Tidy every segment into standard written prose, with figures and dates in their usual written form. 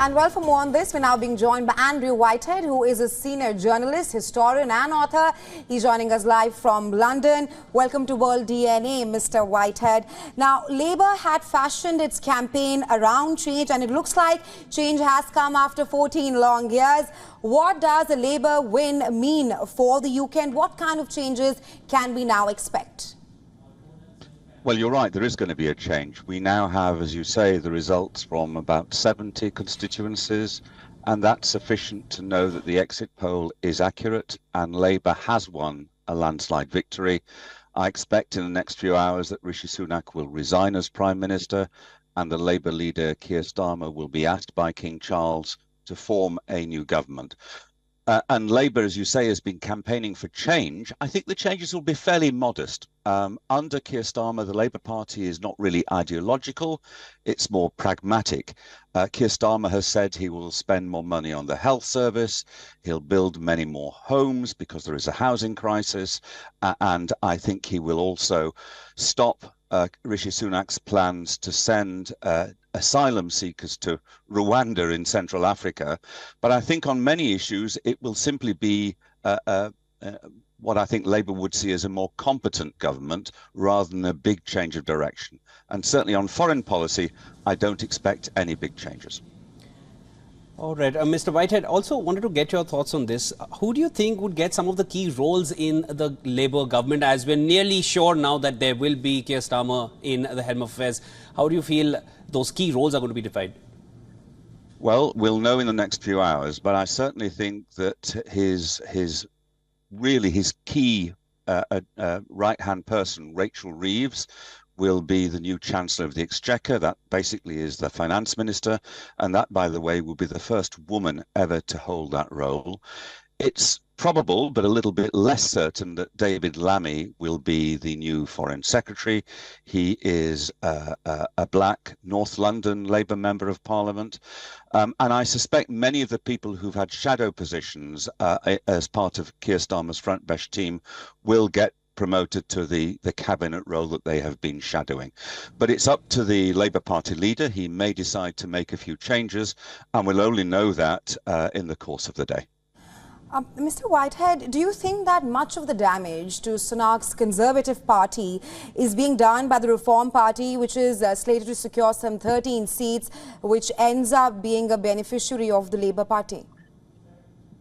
And well, for more on this, we're now being joined by Andrew Whitehead, who is a senior journalist, historian and author. He's joining us live from London. Welcome to World DNA, Mr. Whitehead. Now, Labour had fashioned its campaign around change, and it looks like change has come after 14 long years. What does a Labour win mean for the UK, and what kind of changes can we now expect? Well, you're right, there is going to be a change. We now have, as you say, the results from about 70 constituencies, and that's sufficient to know that the exit poll is accurate and Labour has won a landslide victory. I expect in the next few hours that Rishi Sunak will resign as Prime Minister, and the Labour leader Keir Starmer will be asked by King Charles to form a new government. And Labour, as you say, has been campaigning for change. I think the changes will be fairly modest. Under Keir Starmer, the Labour Party is not really ideological. It's more pragmatic. Keir Starmer has said he will spend more money on the health service. He'll build many more homes because there is a housing crisis. And I think he will also stop Rishi Sunak's plans to send asylum seekers to Rwanda in Central Africa. But I think on many issues, it will simply be what I think Labour would see as a more competent government rather than a big change of direction. And certainly on foreign policy, I don't expect any big changes. All right. Mr. Whitehead, also wanted to get your thoughts on this. Who do you think would get some of the key roles in the Labour government, as we're nearly sure now that there will be Keir Starmer in the helm of affairs? How do you feel those key roles are going to be defined? Well, we'll know in the next few hours, but I certainly think that his key right-hand person, Rachel Reeves, will be the new Chancellor of the Exchequer. That basically is the Finance Minister. And that, by the way, will be the first woman ever to hold that role. It's probable, but a little bit less certain, that David Lammy will be the new Foreign Secretary. He is a black North London Labour Member of Parliament. And I suspect many of the people who've had shadow positions as part of Keir Starmer's front bench team will get promoted to the cabinet role that they have been shadowing. But it's up to the Labour Party leader. He may decide to make a few changes, and we'll only know that in the course of the day. Mr. Whitehead, do you think that much of the damage to Sunak's Conservative Party is being done by the Reform Party, which is slated to secure some 13 seats, which ends up being a beneficiary of the Labour Party?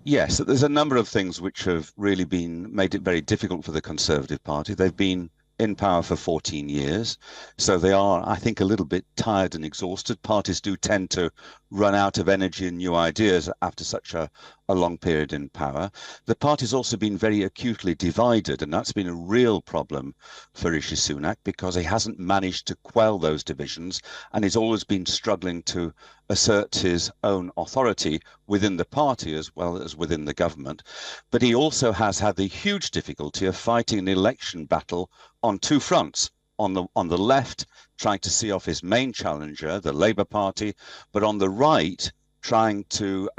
Yes, there's a number of things which have really made it very difficult for the Conservative Party. They've been in power for 14 years, so they are, I think, a little bit tired and exhausted. Parties do tend to run out of energy and new ideas after such a long period in power. The party's also been very acutely divided, and that's been a real problem for Rishi Sunak because he hasn't managed to quell those divisions, and he's always been struggling to assert his own authority within the party as well as within the government. But he also has had the huge difficulty of fighting an election battle on two fronts. On the left, trying to see off his main challenger, the Labour Party, but on the right, trying to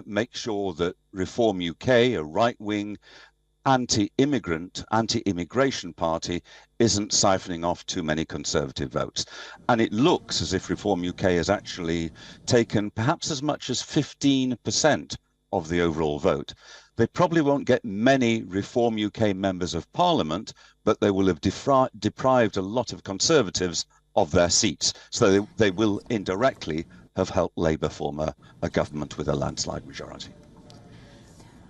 make sure that Reform UK, a right-wing, anti-immigrant, anti-immigration party, isn't siphoning off too many Conservative votes. And it looks as if Reform UK has actually taken perhaps as much as 15% of the overall vote. They probably won't get many Reform UK members of Parliament, but they will have deprived a lot of Conservatives of their seats. So they will indirectly have helped Labour form a government with a landslide majority.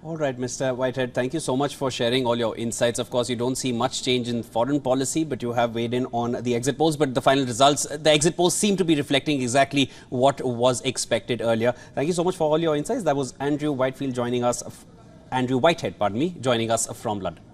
All right, Mr. Whitehead, thank you so much for sharing all your insights. Of course, you don't see much change in foreign policy, but you have weighed in on the exit polls. But the final results, the exit polls seem to be reflecting exactly what was expected earlier. Thank you so much for all your insights. That was Andrew Whitehead joining us from London.